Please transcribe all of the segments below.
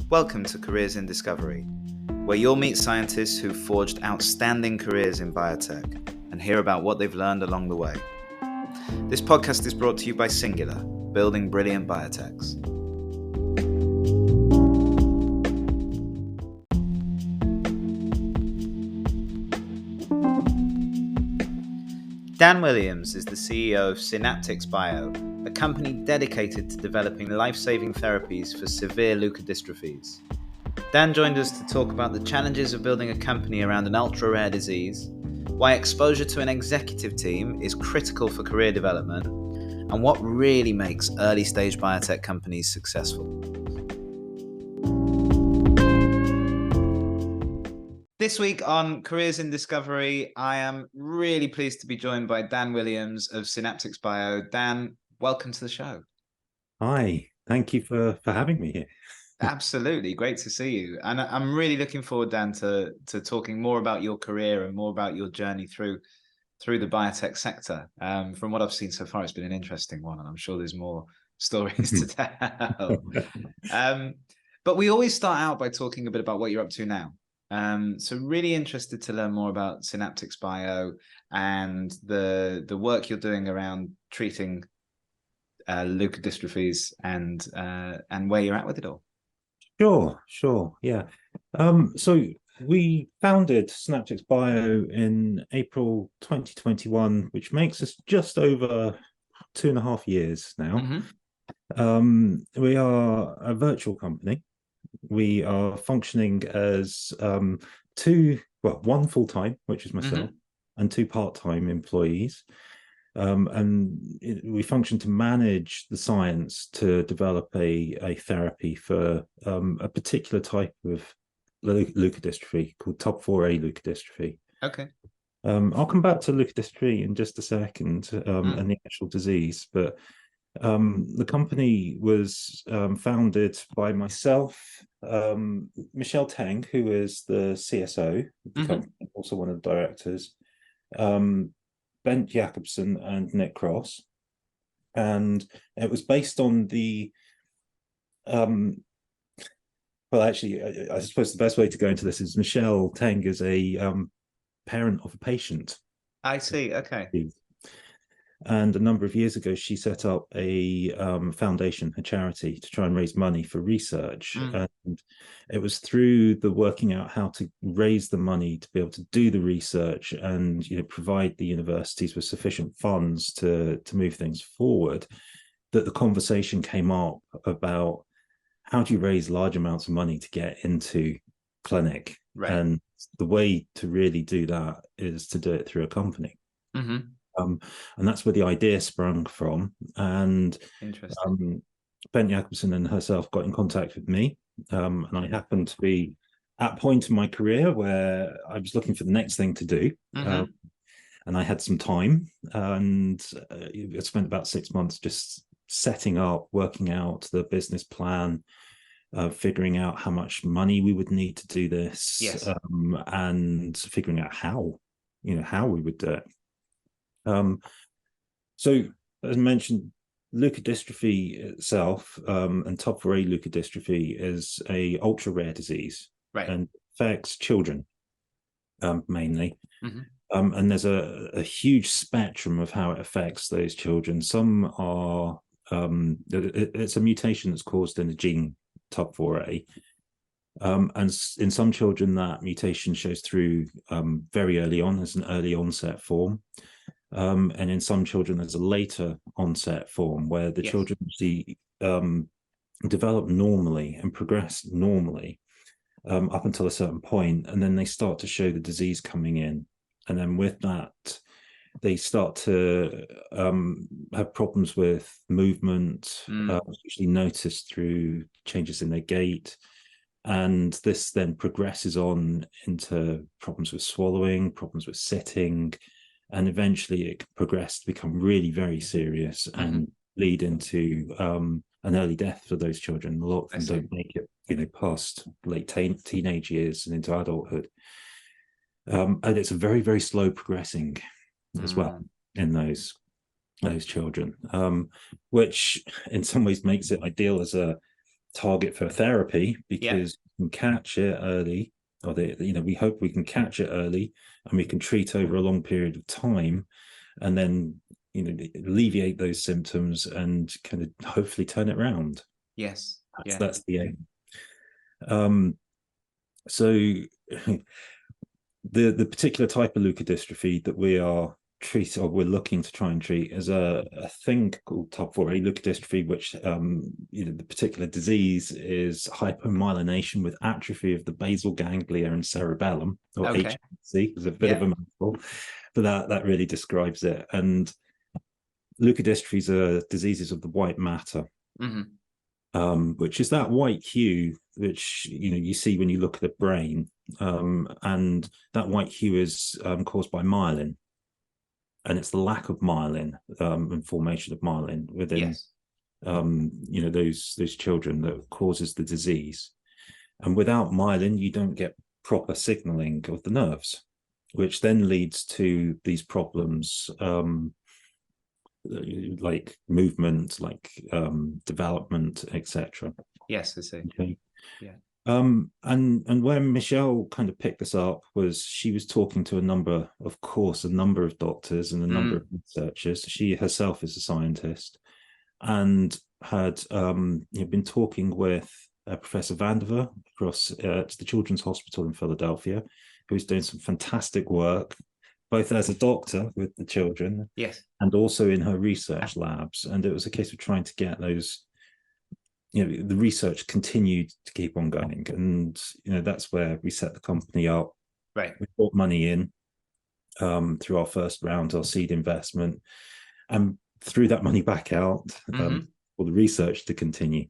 Welcome to Careers in Discovery, where you'll meet scientists who've forged outstanding careers in biotech and hear about what they've learned along the way. This podcast is brought to you by Singular, building brilliant biotechs. Dan Williams is the CEO of SynaptixBio, a company dedicated to developing life-saving therapies for severe leukodystrophies. Dan joined us to talk about the challenges of building a company around an ultra-rare disease, why exposure to an executive team is critical for career development, and what really makes early-stage biotech companies successful. This week on Careers in Discovery, I am really pleased to be joined by Dan Williams of SynaptixBio. Dan, welcome to the show. Hi, thank you for having me here. Absolutely, great to see you. And I'm really looking forward, Dan, to talking more about your career and more about your journey through the biotech sector. From what I've seen so far, it's been an interesting one, and I'm sure there's more stories to tell. But we always start out by talking a bit about what you're up to now. So really interested to learn more about SynaptixBio and the work you're doing around treating leukodystrophies and where you're at with it all. Sure, yeah. So we founded SynaptixBio in April 2021, which makes us just over 2.5 years now. Mm-hmm. We are a virtual company. We are functioning as one full-time, which is myself, and 2 part-time employees. And we function to manage the science to develop a therapy for a particular type of leukodystrophy called type 4A leukodystrophy. Okay. I'll come back to leukodystrophy in just a second and the actual disease, but the company was founded by myself, Michelle Tang, who is the CSO of the company, also one of the directors, Ben Jacobson and Nick Cross, and it was based on the I suppose the best way to go into this is Michelle Tang is a parent of a patient. I see. Okay. And a number of years ago, she set up a foundation, a charity, to try and raise money for research. And it was through the working out how to raise the money to be able to do the research and provide the universities with sufficient funds to move things forward that the conversation came up about how do you raise large amounts of money to get into clinic. Right. And the way to really do that is to do it through a company. And that's where the idea sprung from. And Ben Jacobson and herself got in contact with me. And I happened to be at a point in my career where I was looking for the next thing to do. And I had some time. And I spent about 6 months just setting up, working out the business plan, figuring out how much money we would need to do this. Yes. And figuring out how we would do it. So as mentioned, leukodystrophy itself and type 4A leukodystrophy is a ultra rare disease, right, and affects children mainly. And there's a huge spectrum of how it affects those children. Some are it's a mutation that's caused in the gene type 4A. And in some children that mutation shows through very early on as an early onset form. And in some children, there's a later onset form where the children develop normally and progress normally up until a certain point, and then they start to show the disease coming in. And then with that, they start to have problems with movement, usually noticed through changes in their gait. And this then progresses on into problems with swallowing, problems with sitting, and eventually it can progress to become really very serious and lead into an early death for those children. A lot of them don't make it, past late teenage years and into adulthood. And it's a very, very slow progressing as well in those children, which in some ways makes it ideal as a target for therapy, Yeah. because we can catch it early, or we hope we can catch it early, and we can treat over a long period of time, and then alleviate those symptoms and kind of hopefully turn it around. Yes. Yeah. That's the aim. So the particular type of leukodystrophy that we are treating, or we're looking to try and treat, is a thing called type 4A leukodystrophy, which the particular disease is hypomyelination with atrophy of the basal ganglia and cerebellum, or Okay. HBC. It's a bit of a mouthful, but that really describes it. And leukodystrophies are diseases of the white matter, which is that white hue which you see when you look at the brain, and that white hue is caused by myelin, and it's the lack of myelin and formation of myelin within those children that causes the disease. And without myelin, you don't get proper signaling of the nerves, which then leads to these problems, like movement, like development, etc. Yes, I see. Okay. Yeah. And where Michelle kind of picked this up was she was talking to a number of doctors and a number of researchers. She herself is a scientist, and had been talking with Professor Vandiver across to the Children's Hospital in Philadelphia, who's doing some fantastic work, both as a doctor with the children, yes, and also in her research labs. And it was a case of trying to get those, the research continued to keep on going. And, that's where we set the company up. Right. We brought money in through our first round, our seed investment, and threw that money back out for the research to continue.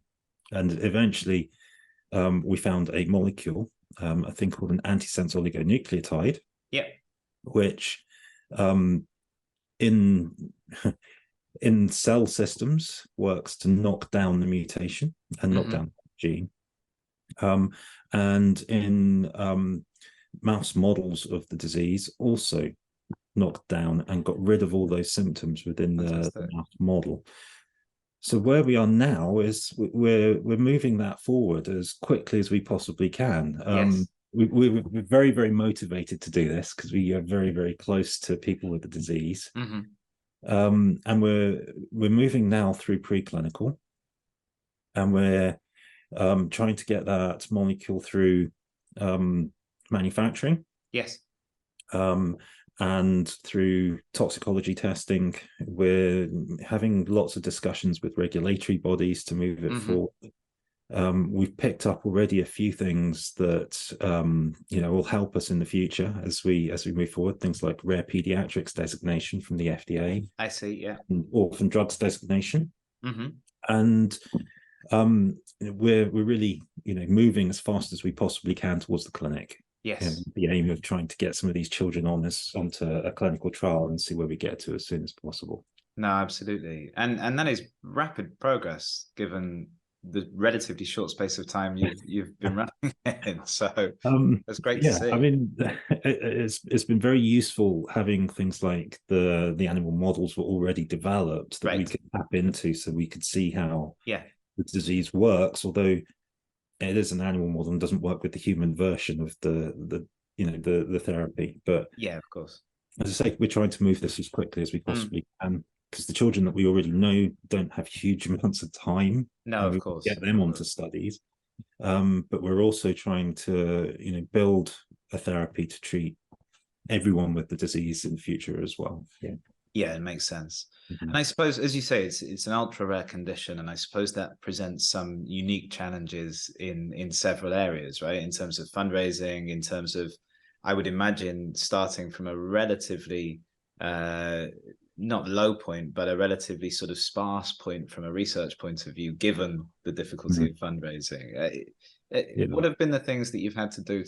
And eventually we found a molecule, a thing called an antisense oligonucleotide, which in cell systems works to knock down the mutation and knock down the gene. And in mouse models of the disease also knocked down and got rid of all those symptoms within the mouse model. So where we are now is we're moving that forward as quickly as we possibly can. We're very, very motivated to do this because we are very, very close to people with the disease. And we're moving now through preclinical, and we're trying to get that molecule through manufacturing. Yes. And through toxicology testing. We're having lots of discussions with regulatory bodies to move it forward. We've picked up already a few things that will help us in the future as we move forward. Things like rare pediatrics designation from the FDA. I see. Yeah. And orphan drugs designation. And we're really moving as fast as we possibly can towards the clinic. Yes. The aim of trying to get some of these children onto a clinical trial and see where we get to as soon as possible. No, absolutely. And that is rapid progress given the relatively short space of time you've been running in. So that's great to see. I mean, it's been very useful having things like the animal models were already developed that we could tap into, so we could see how the disease works, although it is an animal model and doesn't work with the human version of the therapy. But yeah, of course, as I say, we're trying to move this as quickly as we possibly can, because the children that we already know don't have huge amounts of time. No, of course, get them onto studies. But we're also trying to build a therapy to treat everyone with the disease in the future as well. Yeah, it makes sense. And I suppose, as you say, it's an ultra rare condition, and I suppose that presents some unique challenges in several areas, right? In terms of fundraising, in terms of, I would imagine, starting from a relatively not low point, but a relatively sort of sparse point from a research point of view, given the difficulty of fundraising. What have been the things that you've had to do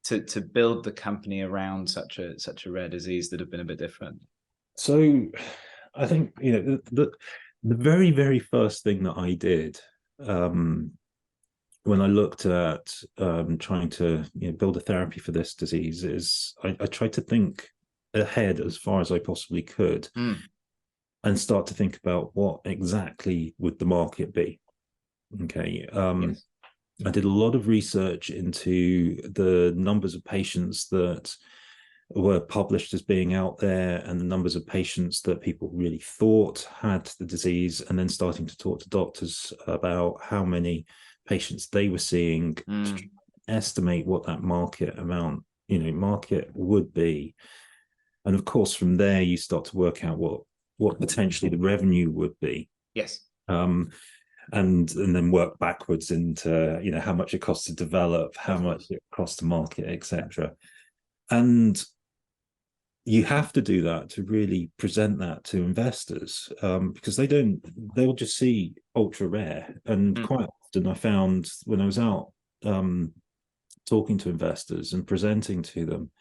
to build the company around such a rare disease that have been a bit different? So I think the very, very first thing that I did when I looked at trying to build a therapy for this disease is I tried to think ahead as far as I possibly could, and start to think about what exactly would the market be. Okay. Yes. I did a lot of research into the numbers of patients that were published as being out there and the numbers of patients that people really thought had the disease, and then starting to talk to doctors about how many patients they were seeing to estimate what that market amount, market would be. And of course, from there, you start to work out what potentially the revenue would be. Yes. And then work backwards into how much it costs to develop, how much it costs to market, etc. And you have to do that to really present that to investors, because they'll just see ultra rare. And quite often I found when I was out talking to investors and presenting to them,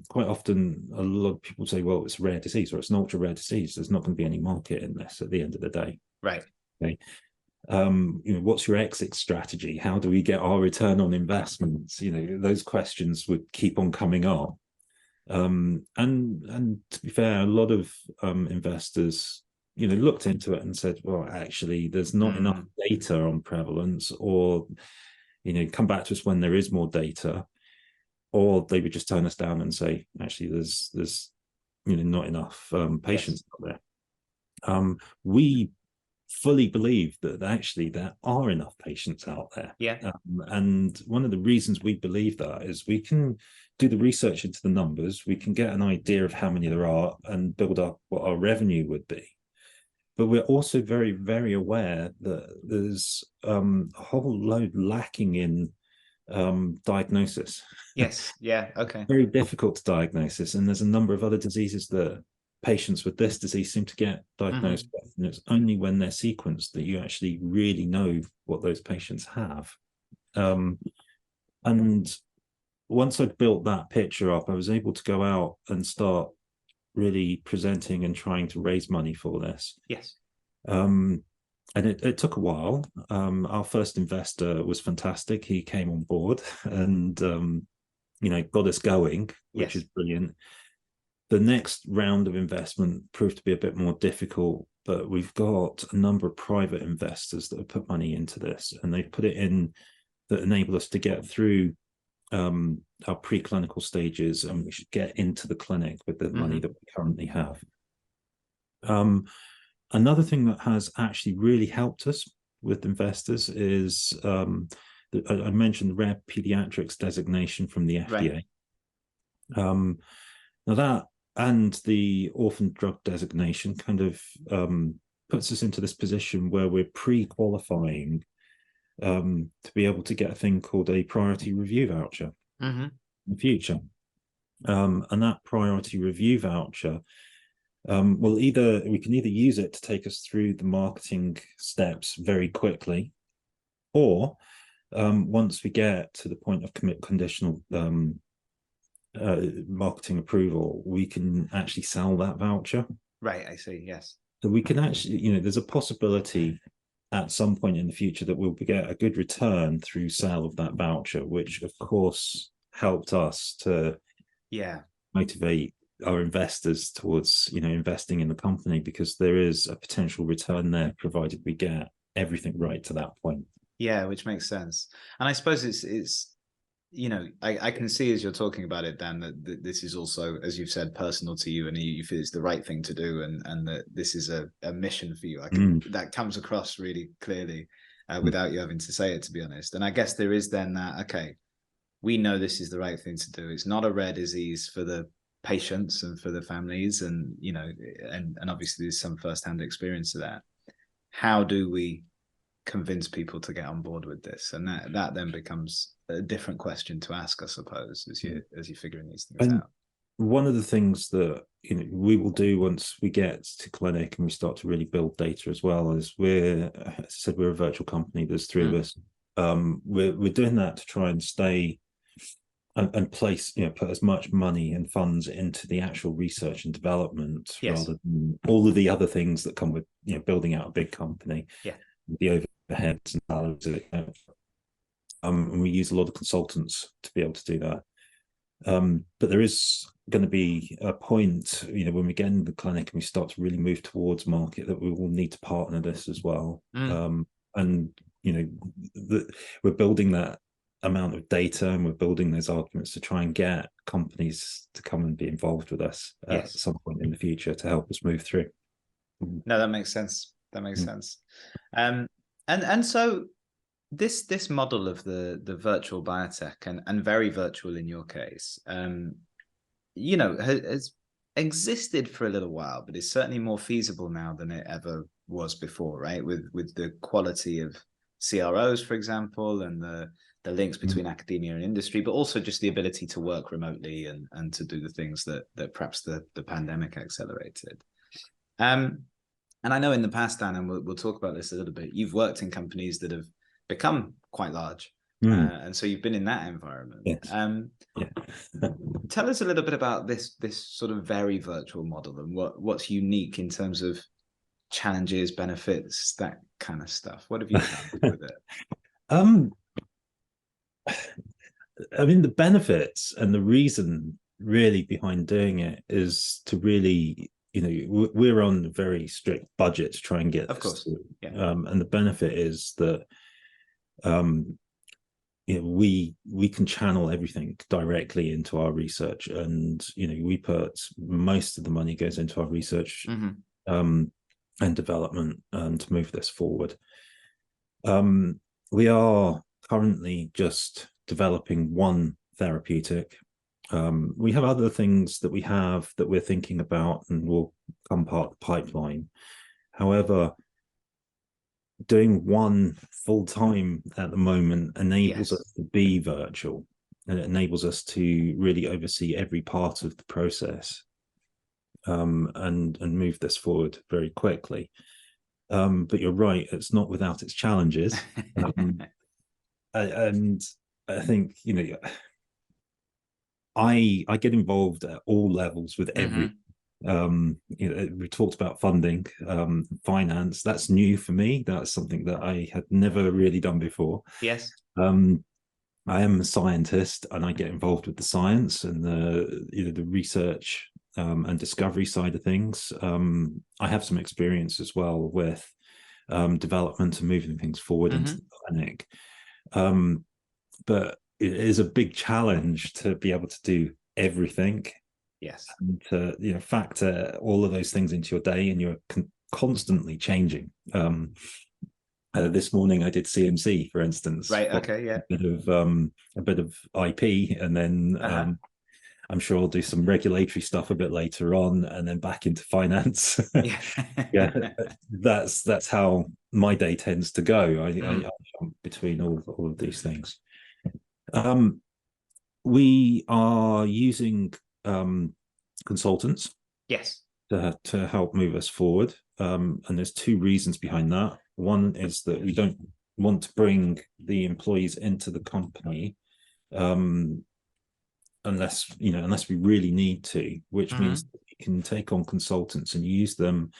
quite often a lot of people say, well, it's a rare disease or it's an ultra rare disease. There's not going to be any market in this at the end of the day. Right. Okay. What's your exit strategy? How do we get our return on investments? Those questions would keep on coming up. And to be fair, a lot of investors, looked into it and said, well, actually, there's not enough data on prevalence, or, come back to us when there is more data, or they would just turn us down and say, actually, there's not enough patients out there. We fully believe that actually there are enough patients out there. Yeah. And one of the reasons we believe that is we can do the research into the numbers, we can get an idea of how many there are and build up what our revenue would be. But we're also very, very aware that there's a whole load lacking in diagnosis. Yes. Yeah. Okay. Very difficult to diagnosis. And there's a number of other diseases that patients with this disease seem to get diagnosed with, and it's only when they're sequenced that you actually really know what those patients have. And once I'd built that picture up, I was able to go out and start really presenting and trying to raise money for this. Yes. And it took a while. Our first investor was fantastic. He came on board and got us going, which is brilliant. The next round of investment proved to be a bit more difficult, but we've got a number of private investors that have put money into this, and they've put it in that enable us to get through our preclinical stages, and we should get into the clinic with the money that we currently have. Another thing that has actually really helped us with investors is I mentioned the rare pediatrics designation from the FDA. Right. Now that and the orphan drug designation kind of puts us into this position where we're pre-qualifying to be able to get a thing called a priority review voucher in the future. And that priority review voucher, we can either use it to take us through the marketing steps very quickly, or once we get to the point of conditional marketing approval, we can actually sell that voucher. Right, I see. Yes. So we can actually, there's a possibility at some point in the future that we'll get a good return through sale of that voucher, which of course helped us to motivate our investors towards investing in the company, because there is a potential return there provided we get everything right to that point. Yeah, which makes sense. And I suppose it's I can see as you're talking about it, Dan, that this is also, as you've said, personal to you, and you feel it's the right thing to do, and that this is a mission for you. That comes across really clearly without you having to say it, to be honest. And I guess there is then that, okay, we know this is the right thing to do. It's not a rare disease for the patients and for the families, and and obviously there's some firsthand experience of that. How do we convince people to get on board with this? And that then becomes a different question to ask, I suppose, as you're figuring these things out. One of the things that we will do once we get to clinic and we start to really build data as well is as I said, we're a virtual company. There's three of us. We're doing that to try and stay and place, put as much money and funds into the actual research and development rather than all of the other things that come with building out a big company. The overheads and salaries of it. And we use a lot of consultants to be able to do that. But there is going to be a point, when we get into the clinic and we start to really move towards market, that we will need to partner this as well. and we're building that amount of data, and we're building those arguments to try and get companies to come and be involved with us at some point in the future to help us move through. No, that makes sense. That makes sense. And so this model of the virtual biotech and very virtual in your case, has existed for a little while, but it's certainly more feasible now than it ever was before, right? With the quality of CROs, for example, and the links between academia and industry, but also just the ability to work remotely and to do the things that perhaps the pandemic accelerated. And I know in the past, Dan, and we'll talk about this a little bit, you've worked in companies that have become quite large. And so you've been in that environment. Yes. Tell us a little bit about this sort of very virtual model and what's unique in terms of challenges, benefits, that kind of stuff. What have you found with it? I mean, the benefits and the reason really behind doing it is to really, we're on a very strict budget to try and get of course. Yeah. And the benefit is that we can channel everything directly into our research, and we put most of the money goes into our research and development and to move this forward. We are currently just developing one therapeutic. We have other things that we're thinking about and will come part of the pipeline. However, doing one full-time at the moment enables us to be virtual, and it enables us to really oversee every part of the process and move this forward very quickly. But you're right, it's not without its challenges. And I think, I get involved at all levels with every we talked about funding, finance. That's new for me. That's something that I had never really done before. Yes. I am a scientist, and I get involved with the science and the research and discovery side of things. I have some experience as well with development and moving things forward into the clinic. But it is a big challenge to be able to do everything. Yes. And to factor all of those things into your day, and you're constantly changing. This morning I did CMC, for instance. Right. Okay. Yeah. A bit of IP, and then I'm sure I'll do some regulatory stuff a bit later on, and then back into finance. Yeah, that's how my day tends to go. I jump between all of these things. We are using consultants, yes, to help move us forward, and there's two reasons behind that. One is that we don't want to bring the employees into the company unless we really need to, which means that we can take on consultants and use them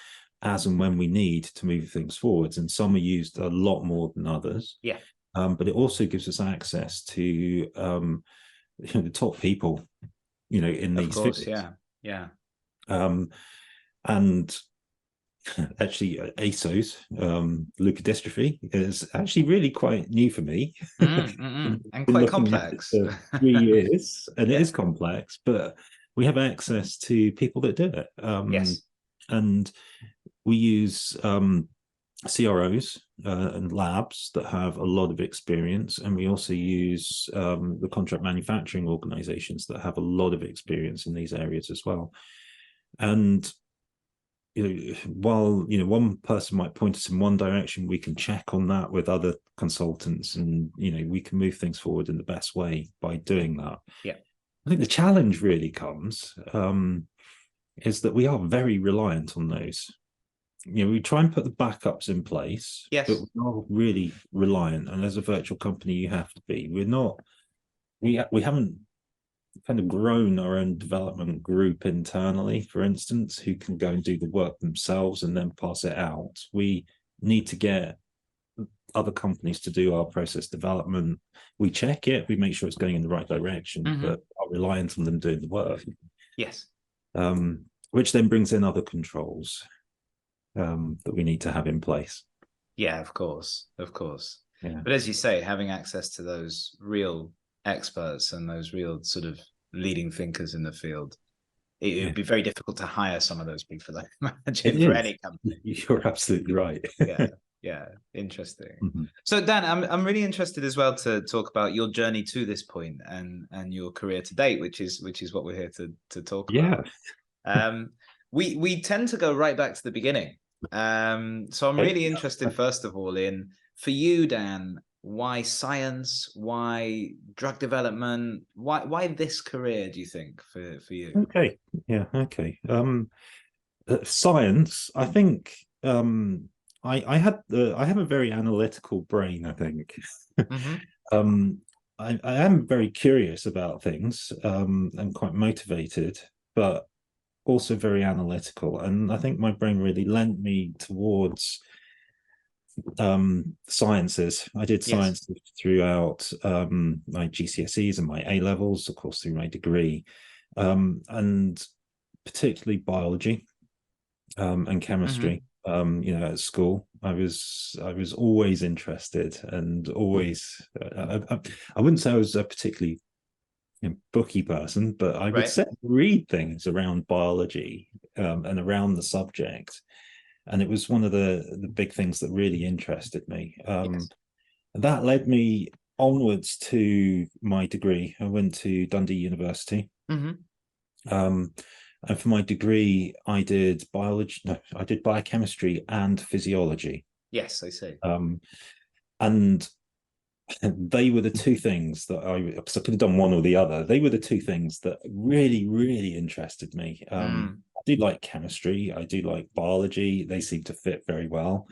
as and when we need to move things forwards, and some are used a lot more than others. But it also gives us access to the top people in these fields. And actually ASOs, leukodystrophy, is actually really quite new for me. And quite complex. For 3 years, and it is complex, but we have access to people that do it. And we use CROs and labs that have a lot of experience, and we also use the contract manufacturing organizations that have a lot of experience in these areas as well. And while one person might point us in one direction, we can check on that with other consultants, and we can move things forward in the best way by doing that. I think the challenge really comes is that we are very reliant on those. We try and put the backups in place, but we are really reliant. And as a virtual company, you have to be. We haven't kind of grown our own development group internally, for instance, who can go and do the work themselves and then pass it out. We need to get other companies to do our process development. We check it, we make sure it's going in the right direction, but are reliant on them doing the work. Which then brings in other controls that we need to have in place. Yeah, of course, of course. Yeah. But as you say, having access to those real experts and those real sort of leading thinkers in the field, it Yeah. would be very difficult to hire some of those people, I It imagine, for is. any company. You're absolutely right. Yeah, yeah, interesting. Mhm. So Dan, I'm really interested as well to talk about your journey to this point and your career to date, which is what we're here to talk about. Yeah. Um, we tend to go right back to the beginning. So I'm Okay. really interested, first of all, in for you, Dan, why science, why drug development, why this career, do you think, for you? Okay. Yeah. Okay. Science, I think I have a very analytical brain, I think. Hmm. um I am very curious about things, and quite motivated, but also very analytical. And I think my brain really lent me towards sciences. I did Yes. science throughout my GCSEs and my A levels, of course, through my degree, and particularly biology, and Hmm. chemistry. At school, I was always interested, and always I wouldn't say I was a particularly booky person, but I would Right. say read things around biology, and around the subject, and it was one of the big things that really interested me. Yes. That led me onwards to my degree. I went to Dundee University. Hmm. Um, and for my degree, I did biology, no, I did biochemistry and physiology. Yes, I see. Um, and they were the two things that because I could have done one or the other, they were the two things that really, really interested me. Mm. I do like chemistry, I do like biology, they seem to fit very well.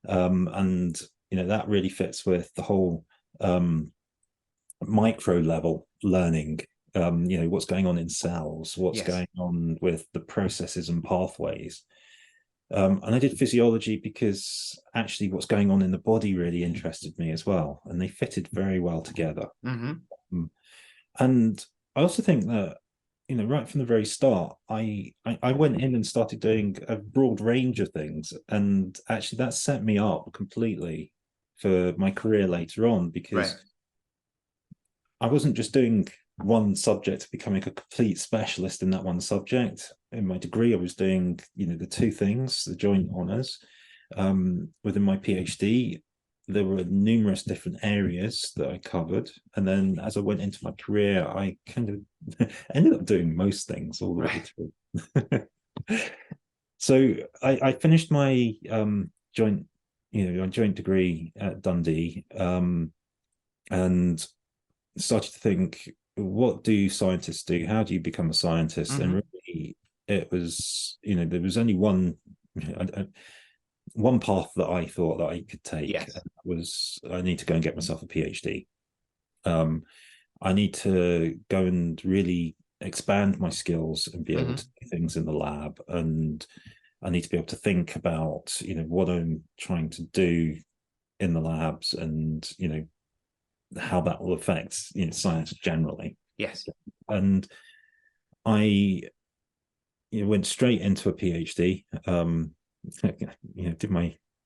And, that really fits with the whole micro level learning, what's going on in cells, what's Yes. going on with the processes and pathways. And I did physiology because actually what's going on in the body really interested me as well, and they fitted very well together. Hmm. And I also think that, right from the very start, I went in and started doing a broad range of things, and actually that set me up completely for my career later on, Right. because I wasn't just doing one subject, becoming a complete specialist in that one subject. In my degree, I was doing, the two things, the joint honours. Within my PhD, there were numerous different areas that I covered. And then as I went into my career, I kind of ended up doing most things all the way Right. through. So I finished my joint, joint degree at Dundee, and started to think, what do scientists do? How do you become a scientist? And Hmm. really, it was, there was only one path that I thought that I could take, and Yes. that was, I need to go and get myself a PhD. Um, I need to go and really expand my skills and be able to Hmm. do things in the lab, and I need to be able to think about, what I'm trying to do in the labs, and how that will affect science generally. Yes. And I went straight into a PhD.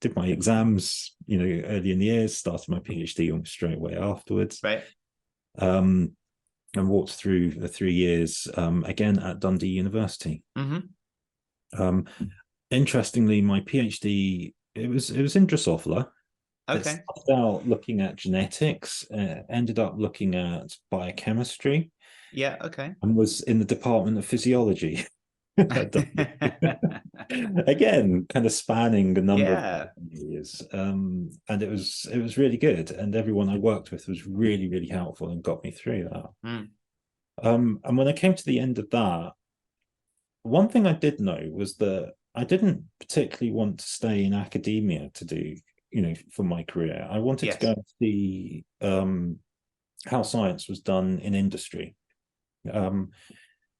Did my exams early in the year, started my PhD almost straight away afterwards. Right. um, and walked through the 3 years, again at Dundee University. Hmm. um, Interestingly, my PhD, it was in Drosophila. It Okay. started out looking at genetics, ended up looking at biochemistry, Yeah. Okay. and was in the Department of Physiology. Again, kind of spanning a number of Yeah. years. And it was really good. And everyone I worked with was really, really helpful and got me through that. Mm. And when I came to the end of that, one thing I did know was that I didn't particularly want to stay in academia to do, for my career. I wanted to go Yes. and see how science was done in industry. Um,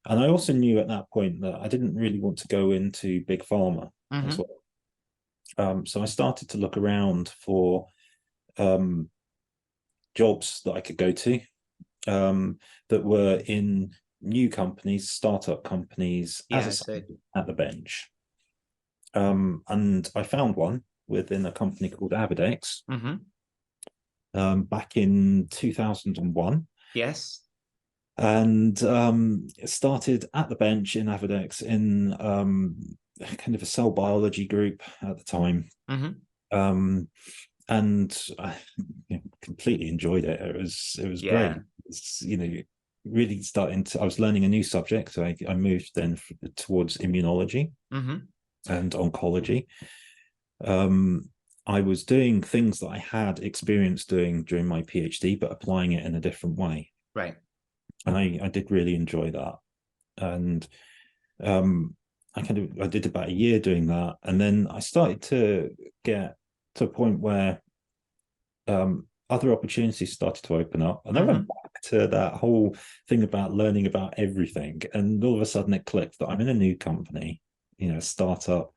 and I also knew at that point that I didn't really want to go into big pharma as Hmm. well. So I started to look around for um, jobs that I could go to, that were in new companies, startup companies, as Yeah. a I see. scientist at the bench. And I found one, within a company called Avidex back in 2001. Yes. And started at the bench in Avidex in kind of a cell biology group at the time. And I completely enjoyed it. It was great. It's, really starting to, I was learning a new subject. So I moved then towards immunology and oncology. I was doing things that I had experience doing during my PhD, but applying it in a different way. Right. And I did really enjoy that. And I did about a year doing that. And then I started to get to a point where other opportunities started to open up. And I went back to that whole thing about learning about everything. And all of a sudden it clicked that I'm in a new company, a startup.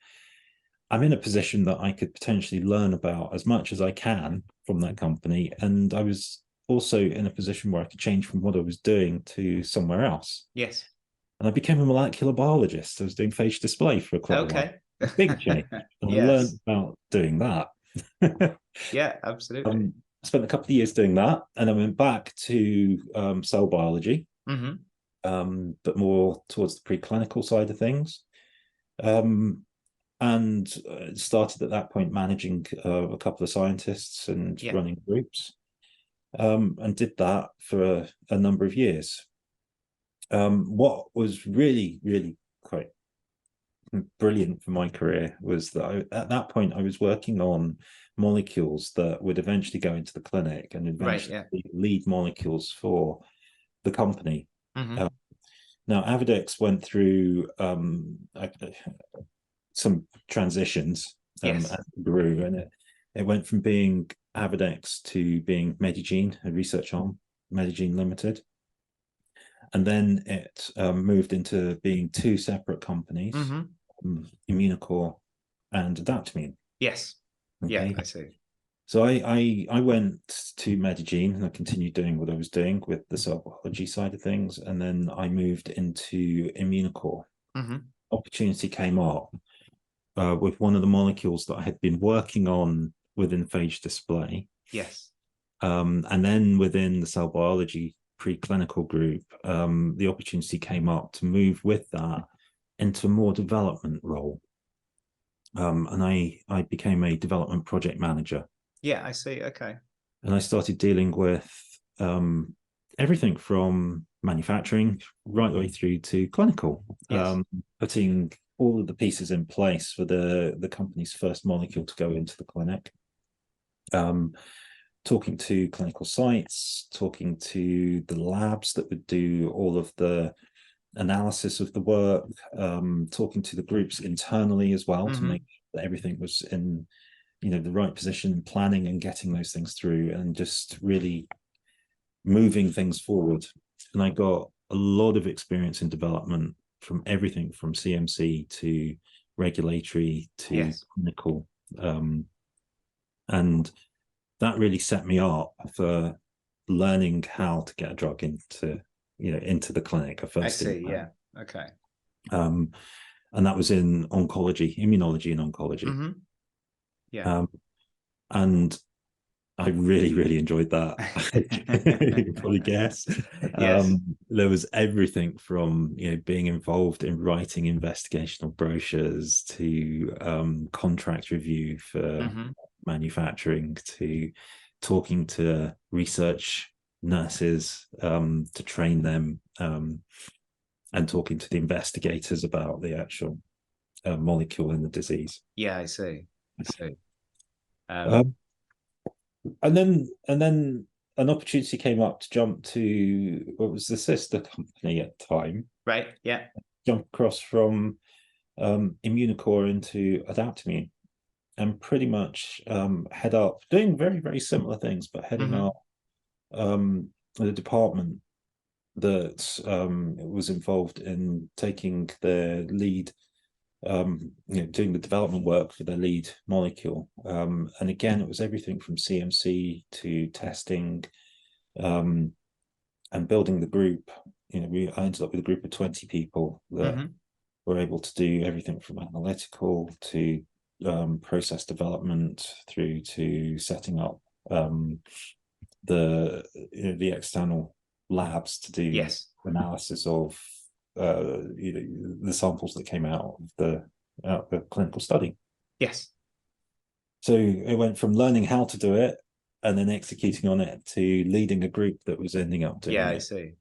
I'm in a position that I could potentially learn about as much as I can from that company. And I was also in a position where I could change from what I was doing to somewhere else. Yes. And I became a molecular biologist. I was doing phage display for quite a while. A big change. And I learned about doing that. Yeah, absolutely. I spent a couple of years doing that, and I went back to cell biology, but more towards the preclinical side of things. And started at that point managing a couple of scientists and running groups, and did that for a number of years. What was really, really quite brilliant for my career was that at that point I was working on molecules that would eventually go into the clinic and eventually lead molecules for the company. Now, Avidex went through some transitions and grew, and it went from being Avidex to being Medigene, a research arm, Medigene Limited. And then it moved into being two separate companies, Immunocore and Adaptimmune. Yes. Okay. Yeah, I see. So I went to Medigene and I continued doing what I was doing with the cell biology side of things. And then I moved into Immunocore. Opportunity came up with one of the molecules that I had been working on within phage display. Yes. And then within the cell biology preclinical group, the opportunity came up to move with that into a more development role. And I became a development project manager. Yeah, I see. Okay. And I started dealing with everything from manufacturing right the way through to clinical, putting all of the pieces in place for the company's first molecule to go into the clinic. Talking to clinical sites, talking to the labs that would do all of the analysis of the work, talking to the groups internally as well to make sure that everything was in the right position, planning and getting those things through, and just really moving things forward. And I got a lot of experience in development from everything from CMC to regulatory to clinical, and that really set me up for learning how to get a drug into the clinic. I see. Yeah. Okay. And that was in oncology, immunology and oncology. And I really, really enjoyed that. You can probably guess. There was everything from being involved in writing investigational brochures to contract review for manufacturing, to talking to research nurses to train them, and talking to the investigators about the actual molecule and the disease. Yeah, I see. And then an opportunity came up to jump to what was the sister company at the time. Right. Yeah. Jump across from Immunocore into Adaptimmune, and pretty much head up doing very, very similar things, but heading up the department that was involved in taking the lead, doing the development work for the lead molecule. And again, it was everything from CMC to testing, and building the group. I ended up with a group of 20 people that were able to do everything from analytical to process development through to setting up the external labs to do Yes. analysis of the samples that came out of the clinical study. Yes. So it went from learning how to do it and then executing on it to leading a group that was ending up doing Yeah, I it. see.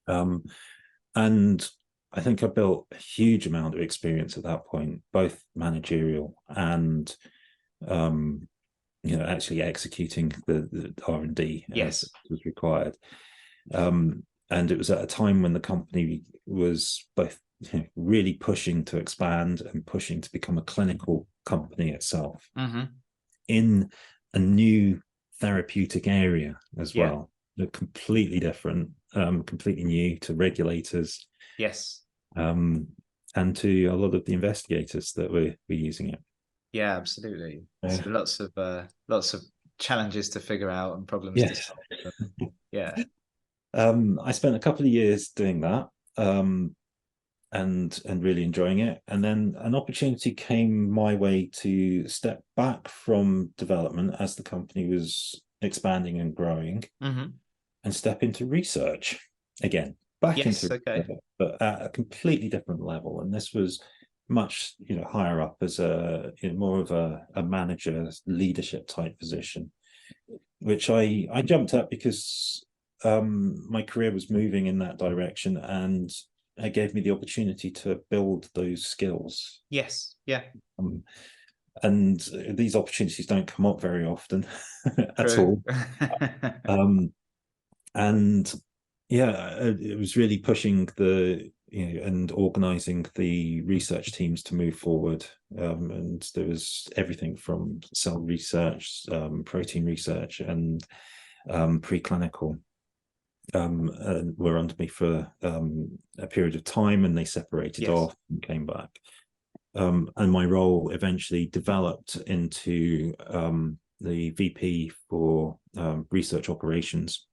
And I think I built a huge amount of experience at that point, both managerial and actually executing the R&D Yes. as was required. And it was at a time when the company was both really pushing to expand and pushing to become a clinical company itself in a new therapeutic area as well. They're completely different, completely new to regulators. Yes. And to a lot of the investigators that were using it. Yeah, absolutely. So lots of challenges to figure out and problems to solve. Yeah. I spent a couple of years doing that, and really enjoying it. And then an opportunity came my way to step back from development as the company was expanding and growing, and step into research again, back into research, but at a completely different level. And this was much higher up as more of a manager leadership type position, which I jumped at because my career was moving in that direction, and it gave me the opportunity to build those skills. Yes. Yeah. And these opportunities don't come up very often at all. And yeah, it was really pushing and organizing the research teams to move forward. And there was everything from cell research, protein research, and preclinical were under me for a period of time, and they separated off and came back. And my role eventually developed into the VP for research operations.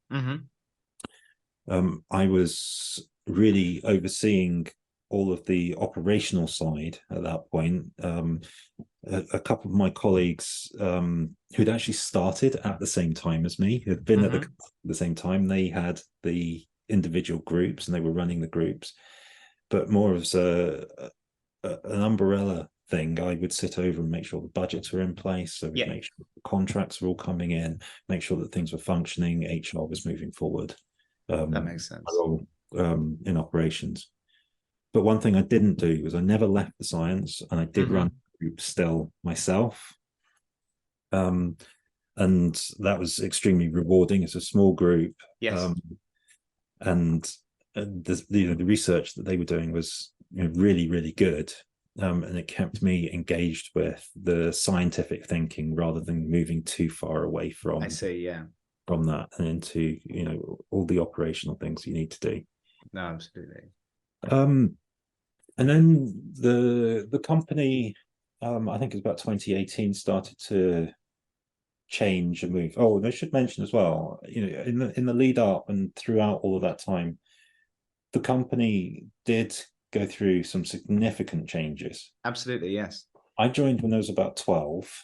I was really overseeing all of the operational side at that point. A couple of my colleagues who'd actually started at the same time as me, who'd been at the same time, they had the individual groups and they were running the groups, but more as an umbrella thing. I would sit over and make sure the budgets were in place, so we'd make sure the contracts were all coming in, make sure that things were functioning, HR was moving forward. That makes sense. In operations. But one thing I didn't do was I never left the science, and I did run a group still myself. And that was extremely rewarding. It's a small group. And the research that they were doing was really, really good. And it kept me engaged with the scientific thinking rather than moving too far away from from that and into all the operational things you need to do. No, absolutely. And then the company, I think it was about 2018, started to change and move. Oh, and I should mention as well, in the lead up and throughout all of that time, the company did go through some significant changes. Absolutely, yes. I joined when I was about 12.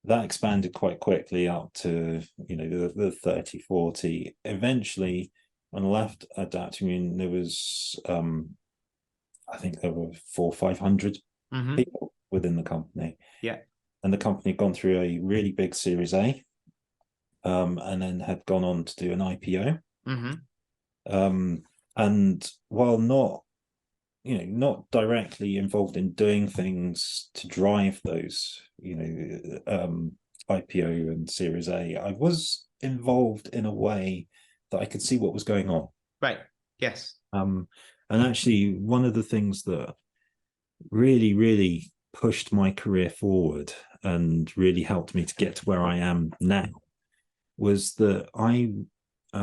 That expanded quite quickly up to the 30, 40. Eventually, when I left Adaptimmune, there was I think there were 400 or 500 people within the company. And the company had gone through a really big Series A, and then had gone on to do an IPO. And while not directly involved in doing things to drive those, IPO and Series A, I was involved in a way that I could see what was going on. Right. Yes. And actually, one of the things that really, really pushed my career forward and really helped me to get to where I am now was that I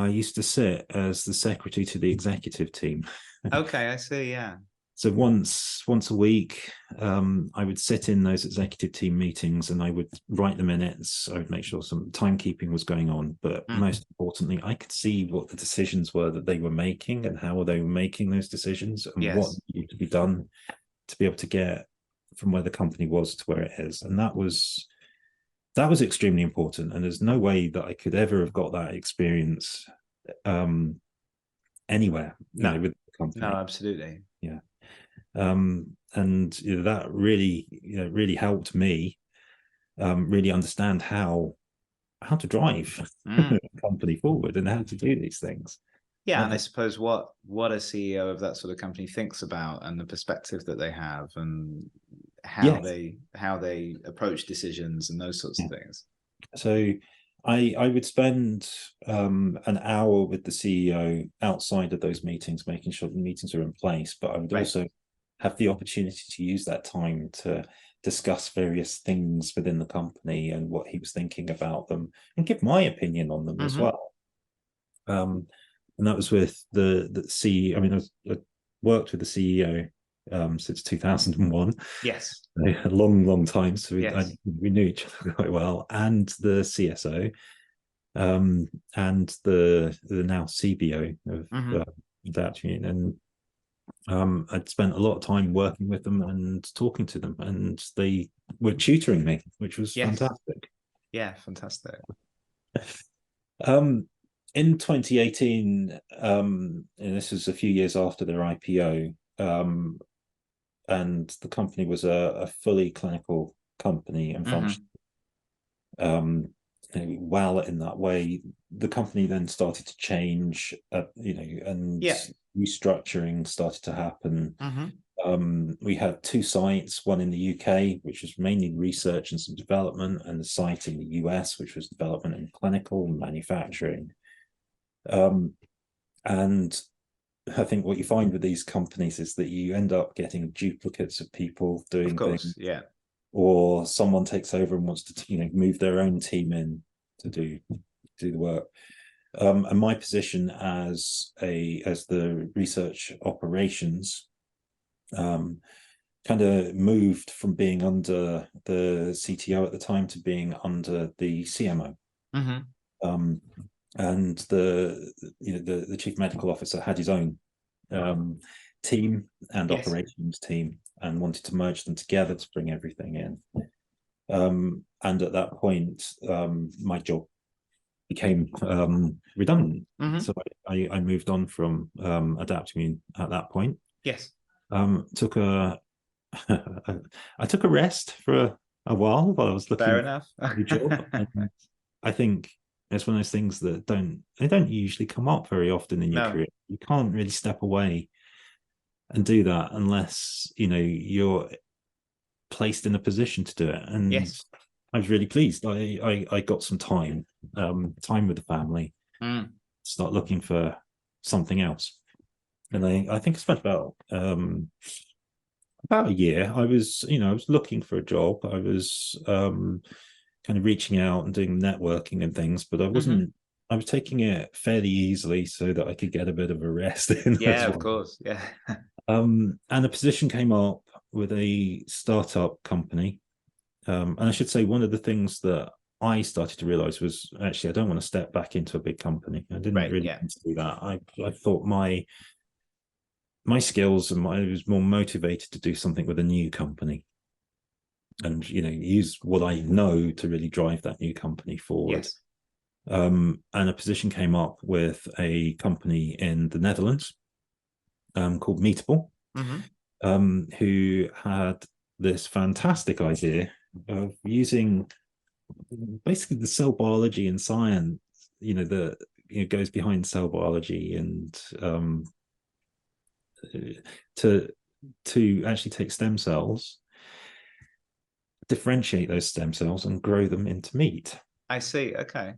used to sit as the secretary to the executive team. Okay, I see. Yeah. So once a week, I would sit in those executive team meetings and I would write the minutes. I would make sure some timekeeping was going on, but most importantly, I could see what the decisions were that they were making and how they were making those decisions and what needed to be done to be able to get from where the company was to where it is, and that was extremely important. And there's no way that I could ever have got that experience anywhere, with the company. No, absolutely. Yeah. And that really helped me really understand how to drive a company forward and how to do these things. Yeah, and I suppose what a CEO of that sort of company thinks about, and the perspective that they have, and how they approach decisions and those sorts of things. So I would spend an hour with the CEO outside of those meetings, making sure the meetings are in place. But I would also have the opportunity to use that time to discuss various things within the company and what he was thinking about them, and give my opinion on them as well. And that was with the CEO. I mean, I worked with the CEO since 2001. Yes. A long time. So we knew each other quite well. And the CSO, and the now CBO of Adaptimmune. And I'd spent a lot of time working with them and talking to them, and they were tutoring me, which was fantastic. Yeah, fantastic. In 2018, and this was a few years after their IPO, and the company was a fully clinical company and functioning well in that way. The company then started to change, and restructuring started to happen. We had 2 sites, one in the UK, which was mainly research and some development, and the site in the US, which was development and clinical and manufacturing. And I think what you find with these companies is that you end up getting duplicates of people doing things. Yeah. Or someone takes over and wants to, move their own team in to do the work. And my position as the research operations kind of moved from being under the CTO at the time to being under the CMO. And the chief medical officer had his own team and operations team, and wanted to merge them together to bring everything in. And at that point, my job became redundant. So I moved on from Adaptimmune at that point. Yes. I took a rest for a while I was looking for a new job. And I think it's one of those things that don't usually come up very often in your career. You can't really step away and do that unless you're placed in a position to do it. And I was really pleased. I got some time with the family, start looking for something else. And I think I spent about a year. I was looking for a job. I was kind of reaching out and doing networking and things, but I wasn't. I was taking it fairly easily so that I could get a bit of a rest in. Yeah, of course. Yeah. And a position came up with a startup company. And I should say, one of the things that I started to realize was, actually, I don't want to step back into a big company. I didn't really want to do that. I thought my skills, and I was more motivated to do something with a new company, and use what I know to really drive that new company forward. And a position came up with a company in the Netherlands called Meetable, who had this fantastic idea of using basically the cell biology and science, that goes behind cell biology, and to actually take stem cells, differentiate those stem cells, and grow them into meat. I see. Okay.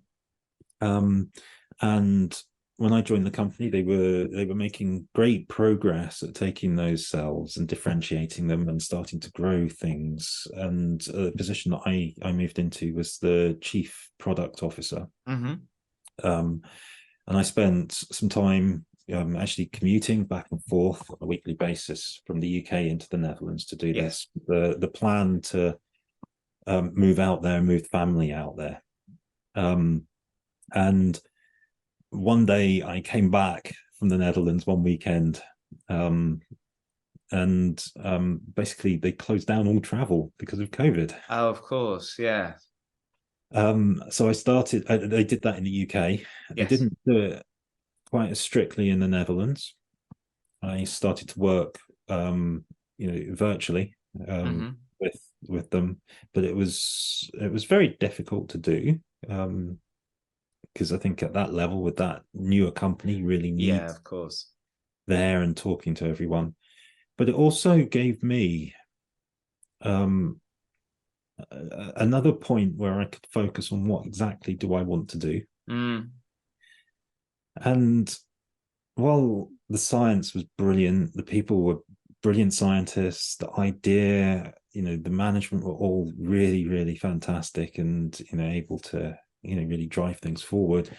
And when I joined the company, they were making great progress at taking those cells and differentiating them and starting to grow things. And the position that I moved into was the chief product officer. And I spent some time actually commuting back and forth on a weekly basis from the UK into the Netherlands to do this. The plan to move out there, move family out there. And one day I came back from the Netherlands one weekend, and and basically they closed down all travel because of COVID. Oh, of course. Yeah. So I started. They did that in the UK. They Yes. didn't do it quite as strictly in the Netherlands. I started to work, virtually Hmm. with them, but it was very difficult to do, because I think at that level with that newer company, you really Yeah, need of course. there and talking to everyone. But it also gave me um, another point where I could focus on what exactly do I want to do. Mm. And while the science was brilliant, the people were brilliant scientists, the idea, the management were all really, really fantastic and, able to, really drive things forward.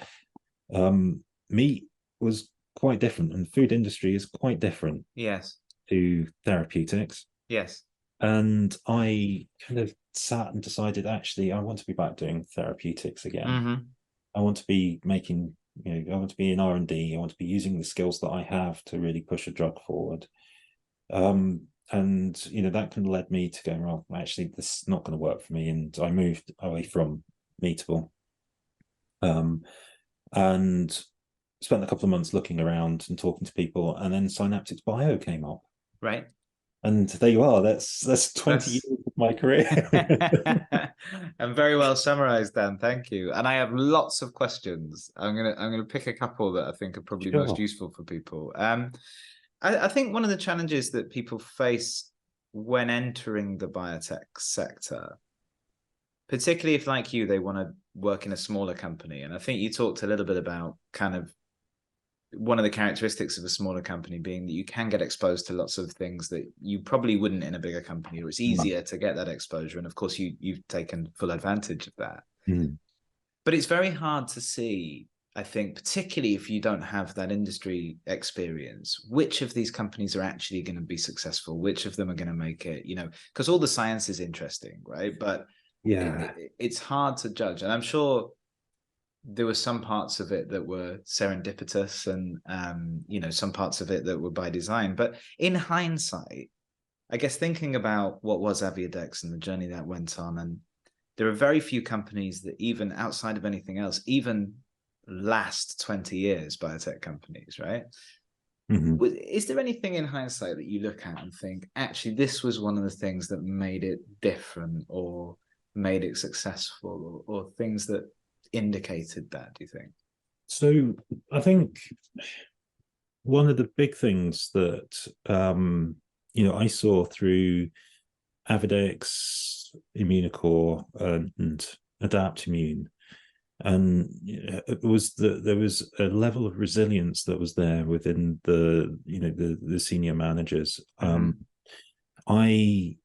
Meat was quite different, and food industry is quite different Yes. to therapeutics. Yes. And I kind of sat and decided, actually, I want to be back doing therapeutics again. Hmm. I want to be making, I want to be in R&D. I want to be using the skills that I have to really push a drug forward. And that kind of led me to go, well, actually, this is not going to work for me. And I moved away from Meatable, and spent a couple of months looking around and talking to people. And then SynaptixBio came up. Right. And there you are. That's 20 That's years of my career. and very well summarized, Dan. Thank you. And I have lots of questions. I'm gonna pick a couple that I think are probably most Sure. useful for people. I think one of the challenges that people face when entering the biotech sector, particularly if, like you, they want to work in a smaller company, and I think you talked a little bit about kind of one of the characteristics of a smaller company being that you can get exposed to lots of things that you probably wouldn't in a bigger company, or it's easier to get that exposure. And of course, you've taken full advantage of that. Mm. But it's very hard to see, I think, particularly if you don't have that industry experience, which of these companies are actually going to be successful, which of them are going to make it, because all the science is interesting, right? But Yeah. it's hard to judge. And I'm sure there were some parts of it that were serendipitous and some parts of it that were by design. But in hindsight, I guess thinking about what was Aviadex and the journey that went on, and there are very few companies that even outside of anything else even last 20 years, biotech companies, right? Mm-hmm. Is there anything in hindsight that you look at and think, actually, this was one of the things that made it different or made it successful, or things that indicated that, do you think? So I think one of the big things that I saw through Avidex, Immunocore, and Adaptimmune, and it was that there was a level of resilience that was there within the senior managers. Mm-hmm. I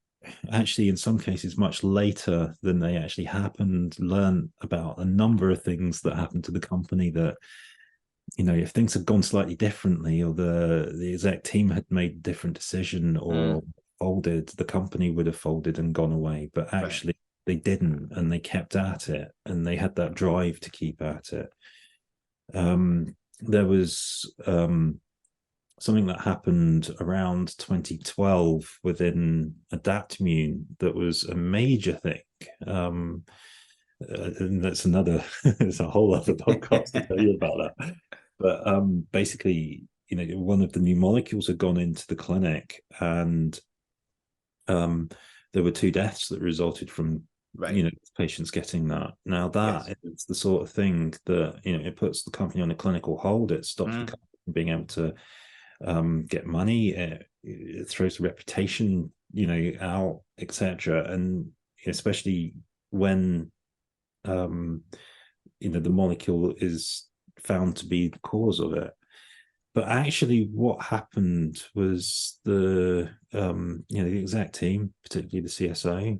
actually, in some cases, much later than they actually happened, learned about a number of things that happened to the company that, if things had gone slightly differently, or the exec team had made a different decision or folded, the company would have folded and gone away. But actually, they didn't, and they kept at it, and they had that drive to keep at it. There was something that happened around 2012 within Adaptimmune that was a major thing. And that's it's a whole other podcast to tell you about that. But basically, one of the new molecules had gone into the clinic, and there were 2 deaths that resulted from patients getting that. Now that is the sort of thing that it puts the company on a clinical hold. It stops the company from being able to get money. It throws the reputation out, etc. And especially when the molecule is found to be the cause of it. But actually, what happened was the exec team, particularly the CSO,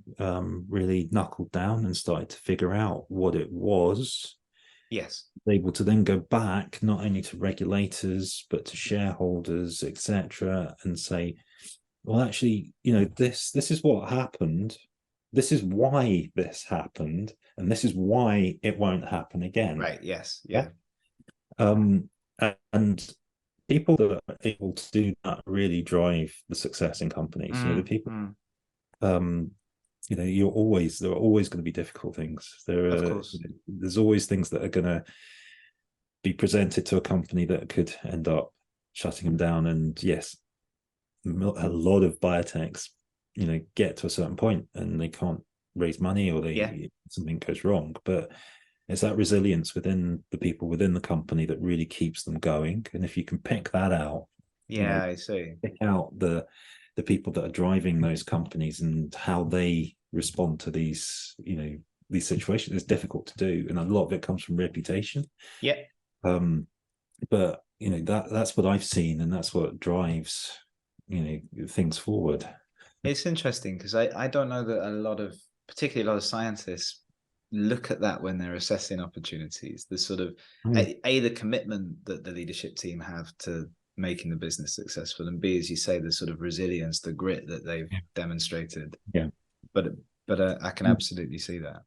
really knuckled down and started to figure out what it was. Yes. Able to then go back not only to regulators but to shareholders, etc., and say, well, actually, this is what happened. This is why this happened, and this is why it won't happen again. Right. Yes. Yeah. And people that are able to do that really drive the success in companies. The Mm, people, mm, there are always going to be difficult things. of course. There's always things that are going to be presented to a company that could end up shutting them down. And yes, a lot of biotechs, get to a certain point and they can't raise money, or something goes wrong. But it's that resilience within the people within the company that really keeps them going. And if you can pick that out, Yeah, I see. pick out the people that are driving those companies and how they respond to these situations, it's difficult to do, and a lot of it comes from reputation. Yeah. But that's what I've seen, and that's what drives things forward. It's interesting because I don't know that particularly a lot of scientists look at that when they're assessing opportunities. The sort of the commitment that the leadership team have to making the business successful, and B, as you say, the sort of resilience, the grit that they've demonstrated. Yeah. But I can absolutely see that.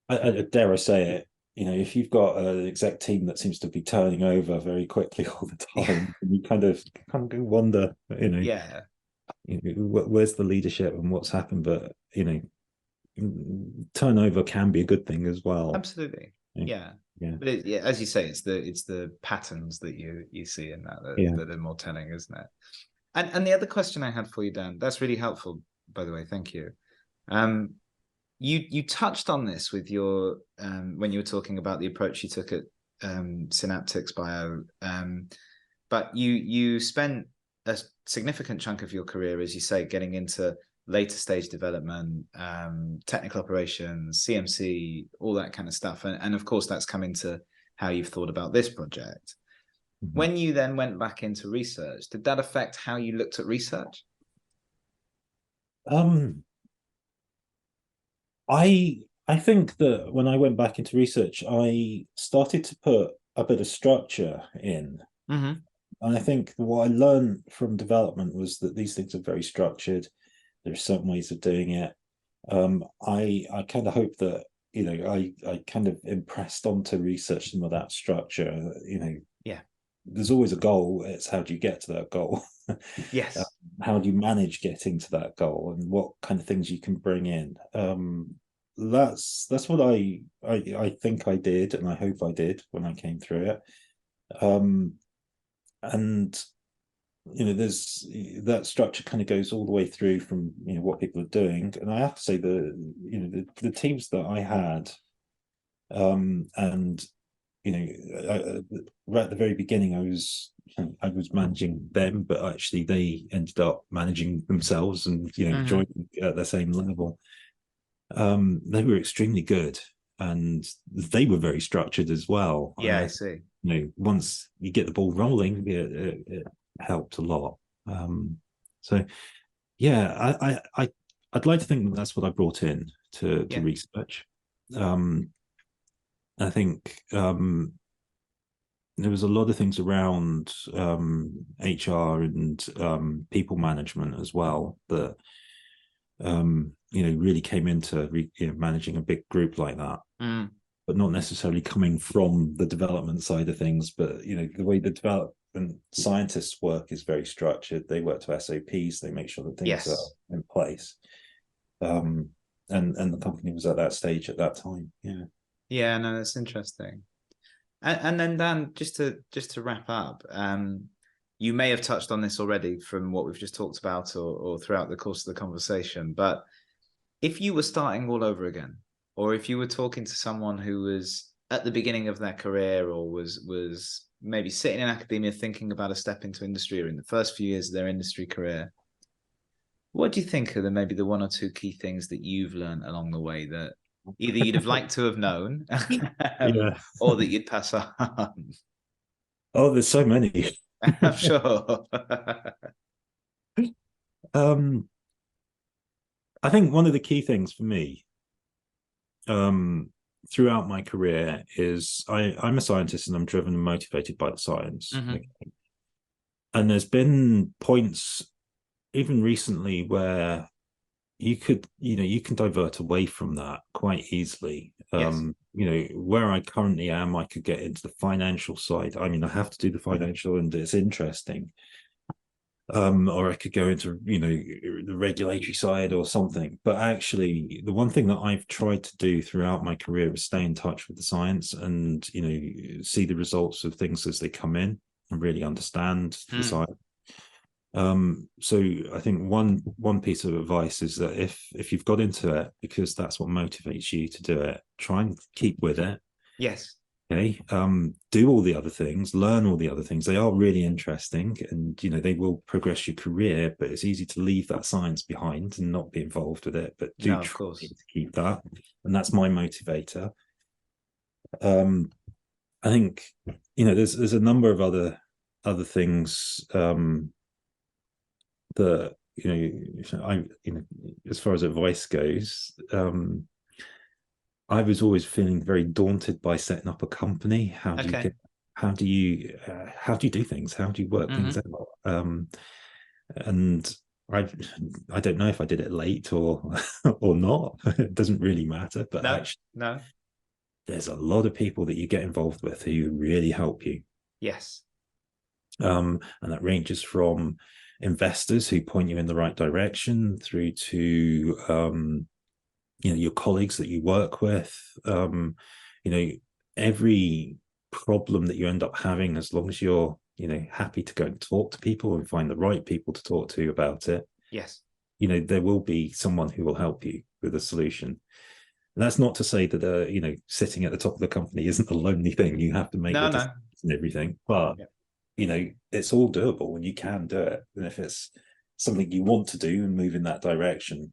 I dare I say it, if you've got an exec team that seems to be turning over very quickly all the time, you kind of wonder, yeah, where's the leadership and what's happened. But turnover can be a good thing as well. Absolutely. Yeah. Yeah. But as you say, it's the patterns that you see in that are more telling, isn't it? And the other question I had for you, Dan, that's really helpful, by the way. Thank you. You touched on this with your when you were talking about the approach you took at SynaptixBio, but you spent a significant chunk of your career, as you say, getting into later stage development, technical operations, CMC, all that kind of stuff, and of course that's come into how you've thought about this project. Mm-hmm. When you then went back into research, did that affect how you looked at research? I think that when I went back into research, I started to put a bit of structure in. Mm-hmm. And I think what I learned from development was that these things are very structured. There are certain ways of doing it. I kind of hope that, I kind of impressed onto research some of that structure. There's always a goal. It's how do you get to that goal? Yes. How do you manage getting to that goal, and what kind of things you can bring in? That's what I think I did, and I hope I did when I came through it. And there's that structure kind of goes all the way through from what people are doing. And I have to say the teams that I had, and right at the very beginning, I was managing them, but actually they ended up managing themselves and joining at the same level. They were extremely good, and they were very structured as well. Yeah, I see. Once you get the ball rolling, it helped a lot. So yeah, I'd like to think that's what I brought in to research. I think there was a lot of things around HR and people management as well that really came into managing a big group like that, but not necessarily coming from the development side of things. But the way the development scientists work is very structured. They work to SOPs. They make sure that things are in place. And the company was at that stage at that time. Yeah, no, that's interesting. And then Dan, just to wrap up, you may have touched on this already from what we've just talked about or throughout the course of the conversation, but if you were starting all over again, or if you were talking to someone who was at the beginning of their career or was maybe sitting in academia thinking about a step into industry or in the first few years of their industry career, what do you think are maybe the one or two key things that you've learned along the way that either you'd have liked to have known or that you'd pass on? Oh, there's so many. I'm sure. I think one of the key things for me throughout my career is I'm a scientist and I'm driven and motivated by the science. Mm-hmm. And there's been points, even recently, where you could, you can divert away from that quite easily. Yes. Where I currently am, I could get into the financial side. I mean, I have to do the financial, and it's interesting. Or I could go into, the regulatory side or something. But actually, the one thing that I've tried to do throughout my career is stay in touch with the science and, see the results of things as they come in and really understand the science. So I think one piece of advice is that if you've got into it because that's what motivates you to do it, try and keep with it. Yes. Okay. Do all the other things, learn all the other things. They are really interesting, and they will progress your career, but it's easy to leave that science behind and not be involved with it. But do try to keep that. And that's my motivator. I think, there's a number of other things that, as far as advice goes, I was always feeling very daunted by setting up a company. How do you do things? How do you work things out? And I don't know if I did it late or not. It doesn't really matter. But actually, there's a lot of people that you get involved with who really help you. Yes. And that ranges from investors who point you in the right direction through to your colleagues that you work with. Every problem that you end up having, as long as you're happy to go and talk to people and find the right people to talk to about it, yes, there will be someone who will help you with a solution. And that's not to say that sitting at the top of the company isn't a lonely thing. You have to make the decisions and everything, but it's all doable and you can do it. And if it's something you want to do and move in that direction,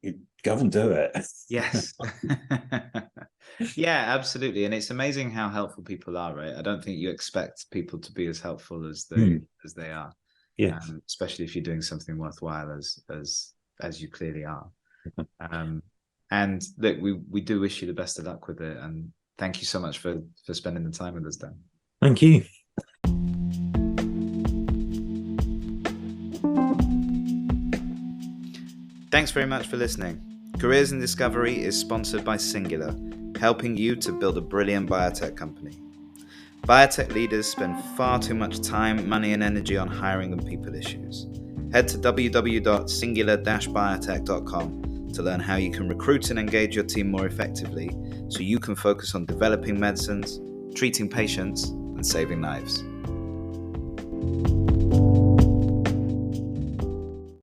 you go and do it. Yes. Yeah, absolutely. And it's amazing how helpful people are, right? I don't think you expect people to be as helpful as they are. Yeah. Especially if you're doing something worthwhile as you clearly are. And look, we do wish you the best of luck with it. And thank you so much for spending the time with us, Dan. Thank you. Thanks very much for listening. Careers in Discovery is sponsored by Singular, helping you to build a brilliant biotech company. Biotech leaders spend far too much time, money, and energy on hiring and people issues. Head to www.singular-biotech.com to learn how you can recruit and engage your team more effectively so you can focus on developing medicines, treating patients, and saving lives.